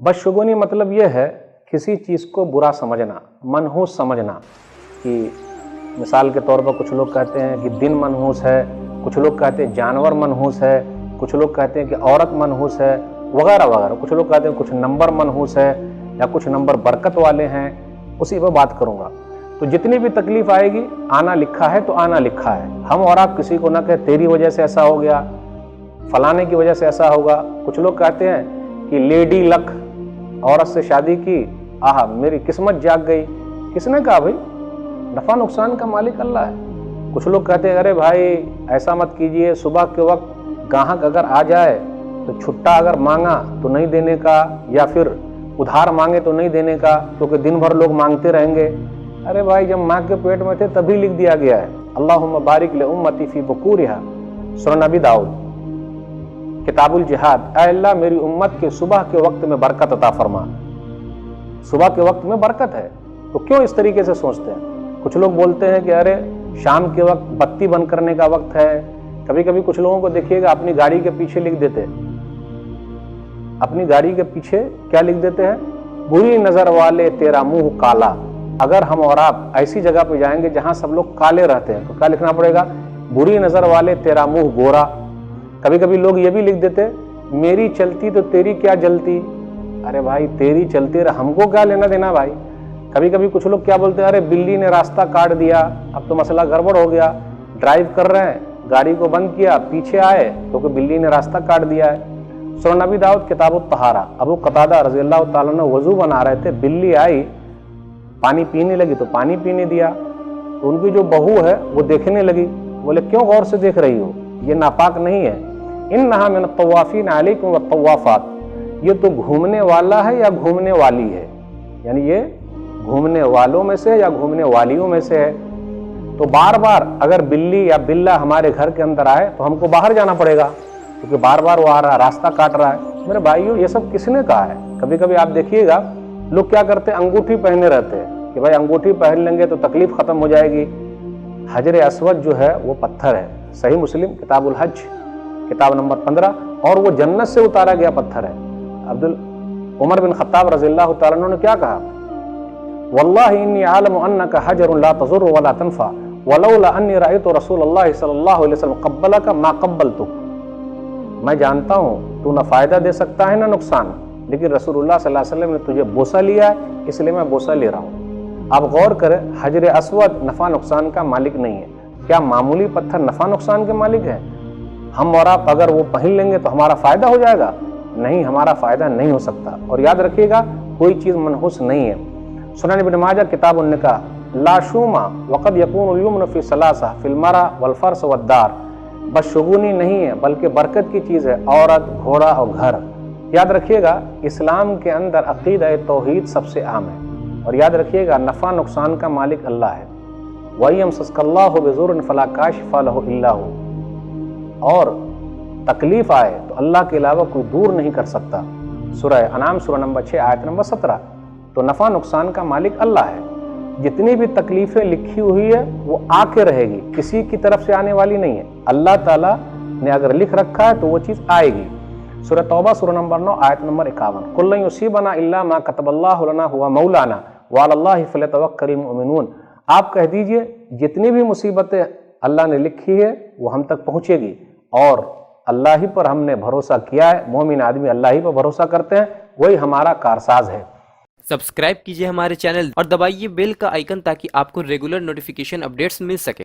बदशगुनी मतलब ये है किसी चीज़ को बुरा समझना, मनहूस समझना। कि मिसाल के तौर पर कुछ लोग कहते हैं कि दिन मनहूस है, कुछ लोग कहते हैं जानवर मनहूस है, कुछ लोग कहते हैं कि औरत मनहूस है, वगैरह वगैरह। कुछ लोग कहते हैं कुछ नंबर मनहूस है या कुछ नंबर बरकत वाले हैं। उसी पर बात करूँगा। तो जितनी भी तकलीफ आएगी, आना लिखा है तो आना लिखा है। हम और आप किसी को ना कहे तेरी वजह से ऐसा हो गया, फलाने की वजह से ऐसा होगा। कुछ लोग कहते हैं कि लेडी लक, औरत से शादी की, आह मेरी किस्मत जाग गई। किसने कहा भाई? नफ़ा नुकसान का मालिक अल्लाह है। कुछ लोग कहते हैं अरे भाई ऐसा मत कीजिए, सुबह के वक्त ग्राहक अगर आ जाए तो छुट्टा अगर मांगा तो नहीं देने का, या फिर उधार मांगे तो नहीं देने का, क्योंकि दिन भर लोग मांगते रहेंगे। अरे भाई जब माँ के पेट में थे तभी लिख दिया गया है। अल्लाहुम्मा बारिक ले उम्मती फी बुकूरिहा, सूरह नबी दाऊद, किताबुल जिहाद। ऐ अल्लाह मेरी उम्मत के सुबह के वक्त में बरकत अता फरमा। सुबह के वक्त में बरकत है, तो क्यों इस तरीके से सोचते हैं? कुछ लोग बोलते हैं कि अरे शाम के वक्त बत्ती बंद करने का वक्त है। कभी कभी कुछ लोगों को देखिएगा अपनी गाड़ी के पीछे लिख देते हैं, अपनी गाड़ी के पीछे क्या लिख देते हैं? बुरी नजर वाले तेरा मुंह काला। अगर हम और आप ऐसी जगह पे जाएंगे जहां सब लोग काले रहते हैं तो क्या लिखना पड़ेगा? बुरी नजर वाले तेरा मुंह गोरा। कभी कभी लोग ये भी लिख देते मेरी चलती तो तेरी क्या जलती। अरे भाई तेरी चलती रहा, हमको क्या लेना देना भाई। कभी कभी कुछ लोग क्या बोलते हैं अरे बिल्ली ने रास्ता काट दिया, अब तो मसला गड़बड़ हो गया। ड्राइव कर रहे हैं, गाड़ी को बंद किया, पीछे आए क्योंकि बिल्ली ने रास्ता काट दिया है। सूरह नबी दाऊद किताबुत तहारा, अबू कतादा रज़ी अल्लाह तआला अन्हु वजू बना रहे थे, बिल्ली आई, पानी पीने लगी तो पानी पीने दिया। तो उनकी जो बहू है वो देखने लगी। बोले क्यों गौर से देख रही हो, ये नापाक नहीं है। इन्नहा मिन तवाफीन अलैकुम वत्तवाफात, ये तो घूमने वाला है या घूमने वाली है, यानी ये घूमने वालों में से या घूमने वालियों में से है। तो बार बार अगर बिल्ली या बिल्ला हमारे घर के अंदर आए तो हमको बाहर जाना पड़ेगा, क्योंकि बार बार वो आ रहा है, रास्ता काट रहा है। मेरे भाइयों ये सब किसने कहा है? कभी कभी आप देखिएगा लोग क्या करते हैं, अंगूठी पहने रहते हैं कि भाई अंगूठी पहन लेंगे तो तकलीफ खत्म हो जाएगी। हजर अस्वद जो है वो पत्थर है, सही मुस्लिम किताबुल हज किताब नंबर 15, और वो जन्नत से उतारा गया पत्थर है। उमर बिन खत्ताब रज़ियल्लाहु तआला अन्हु ने क्या कहा? वल्लाहि इन्नी आलमु अन्नका हजरुन ला तज़ुर्रु वला तनफा वलौला अन्नी रअयतु रसूलल्लाह सल्लल्लाहु अलैहि वसल्लम क़ब्बलका मा क़ब्बलतुक। मैं जानता हूँ तू न फायदा दे सकता है न नुकसान, लेकिन रसूलुल्लाह सल्लल्लाहु अलैहि वसल्लम ने तुझे बोसा लिया है, इसलिए मैं बोसा ले रहा हूँ। आप गौर करें, हजर अस्वद नफ़ा नुकसान का मालिक नहीं है। क्या मामूली पत्थर नफ़ा नुकसान के मालिक है? हम और आप अगर वो पहन लेंगे तो हमारा फ़ायदा हो जाएगा? नहीं, हमारा फ़ायदा नहीं हो सकता। और याद रखिएगा कोई चीज़ मनहूस नहीं है। सुनन इब्न माजा किताब निकाह, ला शुमा वक़द यकूनुल यमनु फ़ी सलासा फ़िल मरा वल फ़र्स वद्दार, बदशगुनी नहीं है बल्कि बरकत की चीज़ है, औरत, घोड़ा और घर। याद रखिएगा इस्लाम के अंदर अक़ीदा तौहीद सबसे आम है। और याद रखिएगा नफ़ा नुकसान का मालिक अल्लाह है। वयमसस्कल्लाहु बिज़ुर्रिन फ़ला काशिफ़ा लहु इल्ला हु, और तकलीफ आए तो अल्लाह के अलावा कोई दूर नहीं कर सकता। सूरह अनाम सूरह नंबर 6 आयत नंबर 17। तो नफ़ा नुकसान का मालिक अल्लाह है। जितनी भी तकलीफें लिखी हुई है वो आके रहेगी, किसी की तरफ से आने वाली नहीं है। अल्लाह ताला ने अगर लिख रखा है तो वो चीज़ आएगी। सूरह तौबा सूरह नंबर 9 आयत नंबर 51, कुल लन युसीबना इल्ला मा कतबल्लाहु लना हुवा मौलाना व अलल्लाहि फलियतवक्कलिल मुमिनून। आप कह दीजिए जितनी भी मुसीबतें अल्लाह ने लिखी है वो हम तक पहुँचेगी, और अल्लाह ही पर हमने भरोसा किया है। मोमिन आदमी अल्लाह ही पर भरोसा करते हैं, वही हमारा कारसाज है। सब्सक्राइब कीजिए हमारे चैनल और दबाइए बेल का आइकन ताकि आपको रेगुलर नोटिफिकेशन अपडेट्स मिल सके।